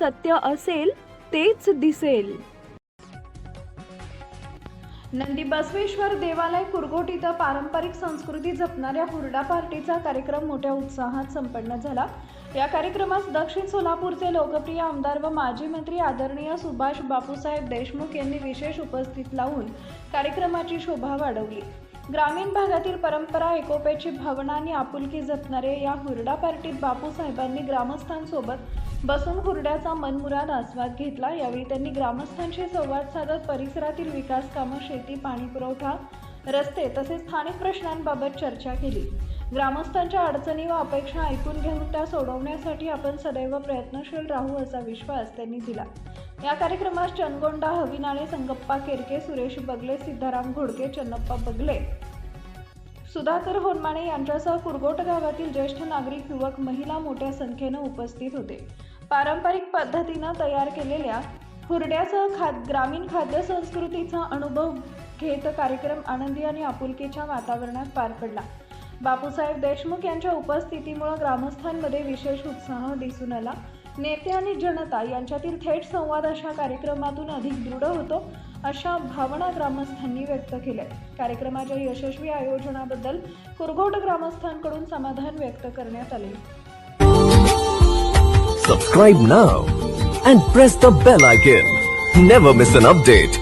सत्य असेल तेच दिसेल। नंदी बसवेश्वर देवालय कुरघोट इथं पारंपरिक संस्कृती जपणाऱ्या हुरडा पार्टीचा कार्यक्रम मोठ्या उत्साहात संपन्न झाला। या कार्यक्रमास दक्षिण सोलापूरचे लोकप्रिय आमदार व माजी मंत्री आदरणीय सुभाष बापूसाहेब देशमुख यांनी विशेष उपस्थित लावून कार्यक्रमाची शोभा वाढवली। ग्रामीण भागातील परंपरा, एकोप्याची भावना आणि आपुलकी जपणारे या हुरडा पार्टीत बापूसाहेबांनी ग्रामस्थांसोबत बसून हुरड्याचा मनमुराद आस्वाद घेतला। यावेळी त्यांनी ग्रामस्थांशी संवाद साधत परिसरातील विकास कामं, शेती, पाणी पुरवठा, रस्ते तसेच स्थानिक प्रश्नांबाबत चर्चा केली। ग्रामस्थांच्या अडचणी व अपेक्षा ऐकून घेऊन त्या सोडवण्यासाठी आपण सदैव प्रयत्नशील राहू असा विश्वास त्यांनी दिला। या कार्यक्रमास चनगोंडा, हविनाळे, संगप्पा केरके, सुरेश बगले, सिद्धाराम घोडके, चन्नप्पा बगले, सुधाकर होनमाने यांच्यासह कुरघोट गावातील ज्येष्ठ नागरिक, युवक, महिला मोठ्या संख्येने उपस्थित होते। पारंपरिक पद्धतीने तयार केलेल्या हुरड्यासह ग्रामीण खाद्य संस्कृतीचा अनुभव घेत कार्यक्रम आनंदी आणि आपुलकीच्या वातावरणात पार पडला। बापूसाहेब देशमुख यांच्या उपस्थितीमुळे ग्रामस्थांमध्ये विशेष उत्साह दिसून आला। नेते आणि जनता यांच्यातील थेट संवाद अशा कार्यक्रमातून अधिक दृढ होतो, अशा भावना ग्रामस्थांनी व्यक्त केल्या। कार्यक्रमाच्या यशस्वी आयोजनाबद्दल कुरघोट ग्रामस्थांकडून समाधान व्यक्त करण्यात आले। Subscribe now and press the bell icon. Never miss an update.